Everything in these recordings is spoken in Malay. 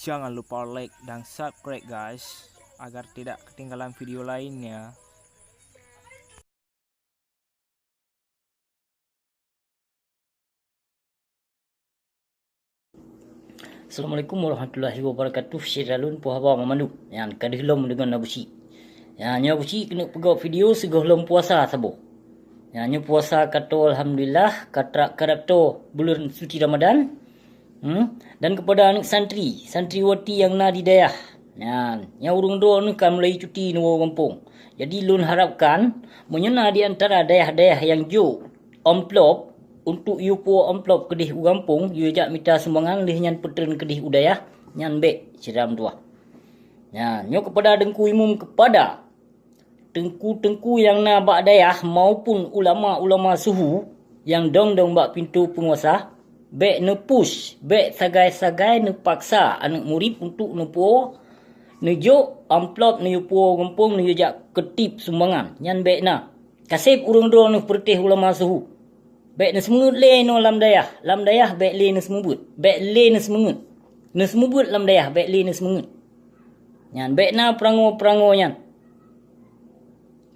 Jangan lupa like dan subscribe guys, agar tidak ketinggalan video lainnya. Assalamualaikum warahmatullahi wabarakatuh. Syiralun puhaba mamandu. Yang kadihlam dengan nabusi. Yang nabusi kena pegak video segohlom puasa sabo. Yang puasa kata alhamdulillah katrak karapto bulan suci Ramadan. Dan kepada anak santriwati yang na di daerah. Yang urung do ni kan mulai cuti nuwa kampung. Jadi lun harapkan menyena di antara daerah-daerah yang jo amplop untuk you po amplop kedih u kampung, you jak minta sumbangan lih nyan petren kedih udayah nyan be ciram tua. Nyo kepada dengku imum kepada tengku-tengku yang na bak dayah maupun ulama-ulama suhu yang dong-dong bak pintu penguasa, be ne push, be sagai-sagai ne paksa anak murid untuk ne po ne jo amplop ne po kampung ne jak ketip sumbangan nyan be na. Kasih urung do ne pertih ulama suhu. Baik ne semut le no lam dayah baik le ne semubut baik le ne semubut lam dayah baik le ne semungut nyan baik na perango nyan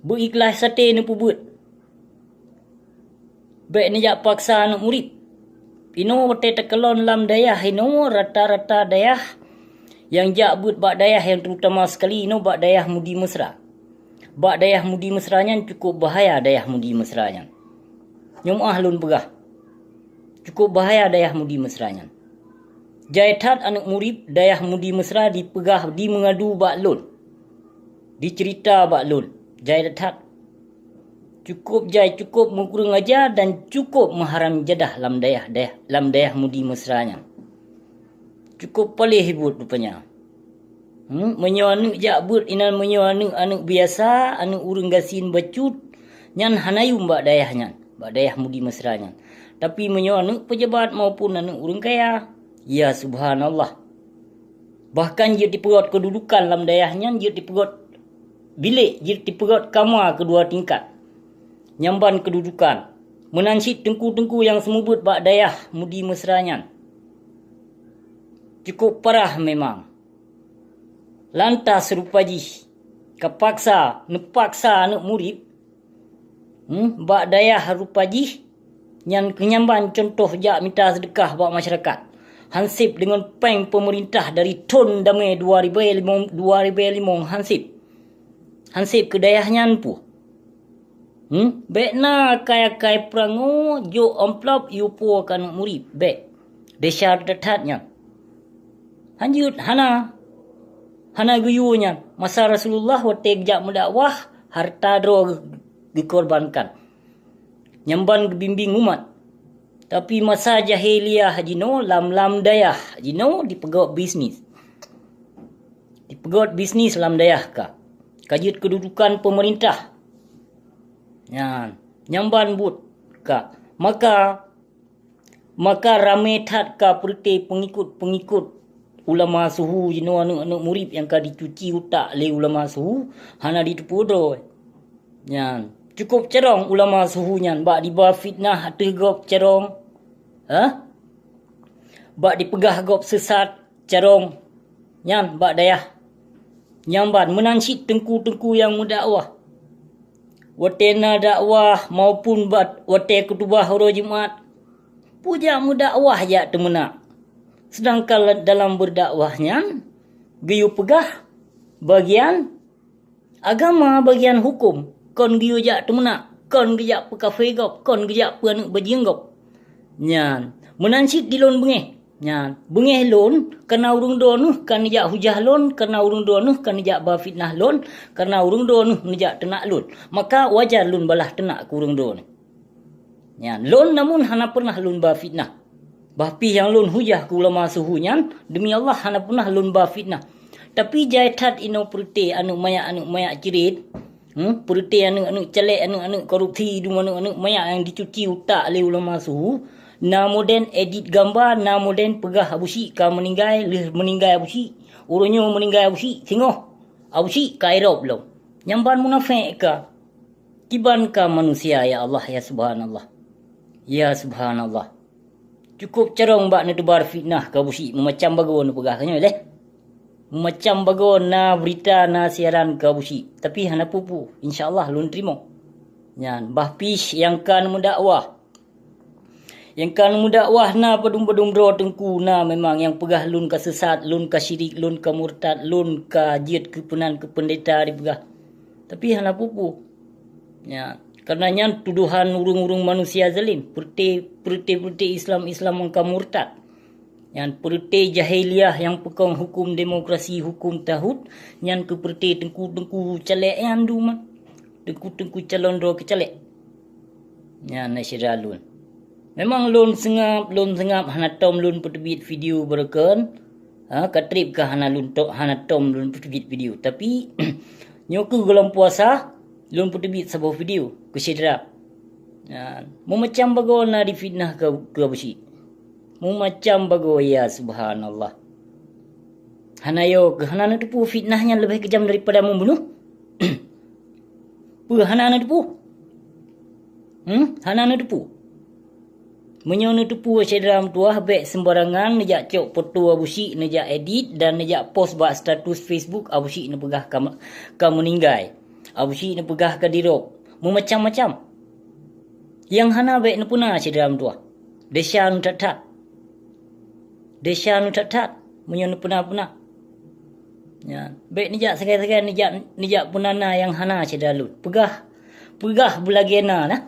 berikhlas sate ne pubut baik ne jak paksa anak murid ino wate tekelon lam dayah ino rata-rata dayah yang jak but bak dayah yang terutama sekali ino bak dayah mudi mesra nyan cukup bahaya dayah mudi mesra nyan. Nyom ahlun pegah. Cukup bahaya dayah mudi mesranya. Jaitat anak murid dayah mudi mesra dipegah, di mengadu bak lun. Dicerita bak lun. Jaitat. Cukup mengkurang ajar dan cukup mengharam jadah lam dayah mudi mesranya. Cukup paling hibut rupanya. Menyo anak jak but inan menyo anak biasa, anak urang gasin bacut, nyan hanayum bak dayah nyan. Bak dayah mudi mesranya. Tapi menyo anak pejabat maupun anak urang kaya, ya subhanallah. Bahkan dia diperot kedudukan dalam dayahnya, dia diperot bilik, dia diperot kamar kedua tingkat. Nyamban kedudukan. Menansip tengku-tengku yang semubut bak dayah mudi mesranya. Cukup parah memang. Lantas rupaji kepaksa, nepaksa anak murid bak dayah rupaji yang kenyamban contoh jak minta sedekah bak masyarakat. Hansip dengan peng pemerintah dari ton damai 2005 hansip ke dayahnya pu. Baik na kaya perangu jo amplop you po kan murid baik. Desa detatnya. Hanjut hana guyunya masa Rasulullah wate jak mendakwah harta dro dikorbankan. Nyamban bimbing umat. Tapi masa jahiliyah jino lam dayah jino dipegok bisnis. Dipegok bisnis lam dayah ka. Kajut kedudukan pemerintah. Nyamban but ka. Maka ramai tat ka perti pengikut ulama suhu jino anak murid yang ka dicuci utak le ulama suhu hana ditupudo. Cukup cerong ulama suhunya bak dibawa fitnah tegop cerong. Bak dipegah gop sesat cerong. Nyan bak dayah. Nyamban menansip tengku-tengku yang mendakwah. Watena dakwah maupun wate ketubah hari Jumaat. Puja mendakwah ya temenak. Sedangkan dalam berdakwahnya geyu pegah bagian agama, bagian hukum. Kon giyo jak temenak, kon gejak pekafe gop, kon gejak anak bajiang gop. Menansip di lon bengeh. Bengeh lon karena urung do nuh kan jak hujah lon, karena urung do nuh kan jak ba fitnah lon, karena urung do nuh nejak tenak lon. Maka wajar lon balah tenak ku urung do nuh. Lon namun hana pernah lon ba fitnah. Bahpi yang lon hujah ku ulama suhunya, demi Allah hana pernah lon ba fitnah. Tapi jaitat ino perti anu mayak cirit. Perti anak celek, anak korupsi, anak mayak yang dicuci utak oleh ulama suhu. Namoden edit gambar, namoden pegah abusi ka meninggal abusi. Urunyo meninggal abusi, singoh. Abusi ka Eropa lo. Nyamban munafik ka. Kiban ka manusia ya Allah ya subhanallah. Ya subhanallah. Cukup cerong bak ne tebar fitnah ka abusi. Macam bagaimana pegah kanyo leh. Macam bago na berita na siaran ke busi. Tapi hana pupu. InsyaAllah lun terima. Yan. Bahpis yang kan mendakwah. Yang kan mendakwah na padum-padum bro tengku na memang yang pegah lun ka sesat, lun ka syirik, lun ka murtad, lun ka jid kepenan ke pendeta dipegah. Tapi hana pupu. Ya. Karena nyan tuduhan urung-urung manusia zalim. Perti Islam yang ka murtad. Yang perti jahiliah yang pekong hukum demokrasi, hukum tahud. Yang ke perti tengku-tengku calek yang duma. Tengku-tengku calon ro ke calek. Yang nasyirah lun. Memang lun sengap hana tom lun petebit video berken. Katrip ke hana tom lun petebit video. Tapi nyoku gelam puasa lun petebit sebuah video kesidra. Mu macam bago na difitnah ke besi. Mu macam bago ya subhanallah. Hanayo ke hana tu fitnahnya lebih kejam daripada membunuh. Hana tu. Hana tu. Menyono tupu sedram tua habek sembarangan nejak cok foto abusi nejak edit dan nejak post buat status Facebook abusi ne pegah kamu ninggai. Abusi ne pegah ka dirok. Mu macam-macam. Yang hana bek ne puna sedram tua. Desya nu tat. Menyono puna. Ya, bek nejak segai-segai nejak punana yang hana sedalut. Pegah bulagena nah.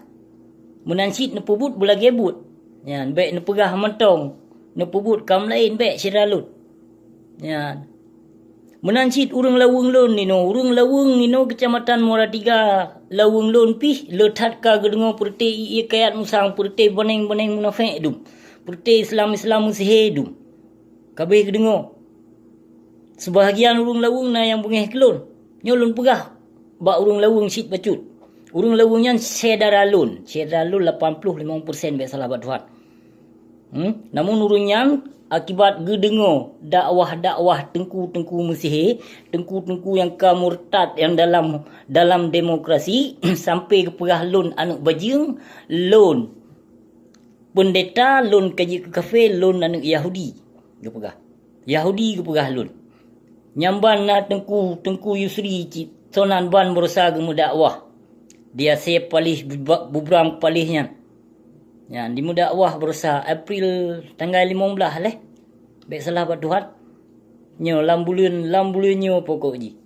Menansit ne pubut bulagebut. Yan, baik ne pegah mentong. Ne pubut kam lain baik siralut. Yan. Menansit urang lawung lon ni no. Urang lawung ni no kecamatan Muara Tiga. Lawung lon pih letat ka gedengo perti iye kayat musang perti boneng-boneng munafik dum. Perti Islam musihe dum. Kabeh gedengo. Sebahagian urang lawung na yang bungeh kelon. Nyolon pegah. Ba urang lawung sit bacut. Urang lawungnya sedaralun 80-50% baik salah buat Tuhan. Namun urungnya akibat gedengo dakwah tengku musihe, tengku yang kamurtad yang dalam demokrasi sampai ke pegah lon anak bajing, lon pendeta, lon kaji ke kafe, lon anak Yahudi ke pegah. Yahudi ke pegah lon. Nyamban na tengku Yusri sonan ban berusaha ke dakwah. Dia saya palih bubrang palihnya. Ya, di mudakwah berusaha April tanggal 15 leh. Baik salah buat Tuhan. Nyo lambuleun nyo pokok ji.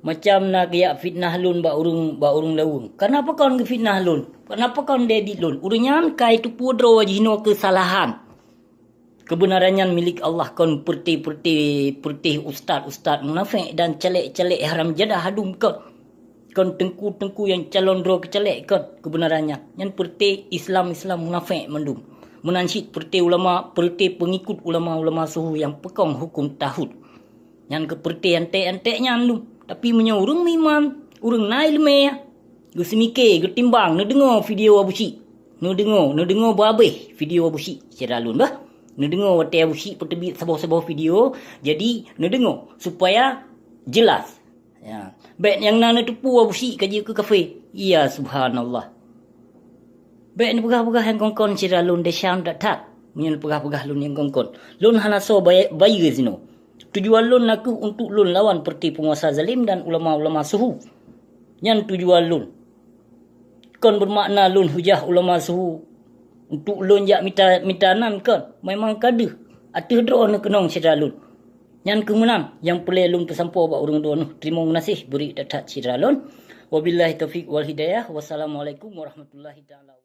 Macam nak kayak fitnah lun ba urung lawung. Kenapa kau ke fitnah lun? Kenapa kau dedi lun? Urunyan kai tu pudro wajino kesalahan. Kebenarannya milik Allah kon perti ustaz munafik dan celek haram jadah hadum kau. Kon tengku yang calon ro kecelek kon kebenarannya. Yang perti Islam munafik mendum. Menansyid perti ulama, perti pengikut ulama suhu yang pekong hukum tahud. Yang keperti ante-antenya andum. Tapi menyorong memang urang nail me. Gusimike getimbang ne dengar video abusi. Ne dengar babeh video abusi. Seralun bah. Ne dengar wate abusi pertebit sebuah video. Jadi ne dengar supaya jelas. Ya. Baik yang nana tupu abusi kaji ke kafe. Ya subhanallah. Baik ni pegah-pegah yang kongkon sira lun desyam tat. Menyen pegah-pegah lun yang kongkon. Lun hana so bayi zino. Tujuan lun aku untuk lun lawan perti penguasa zalim dan ulama-ulama suhu. Yang tujuan lun. Kon bermakna lun hujah ulama suhu. Untuk lun jak mitanan kon. Memang kaduh. Atuh drone kenong sira lun. Yang kemenang yang pelai lun pesampo ba urang dono. Terima kasih beri datat sira lun. Wabillahi taufiq wal hidayah. Wassalamualaikum warahmatullahi taala.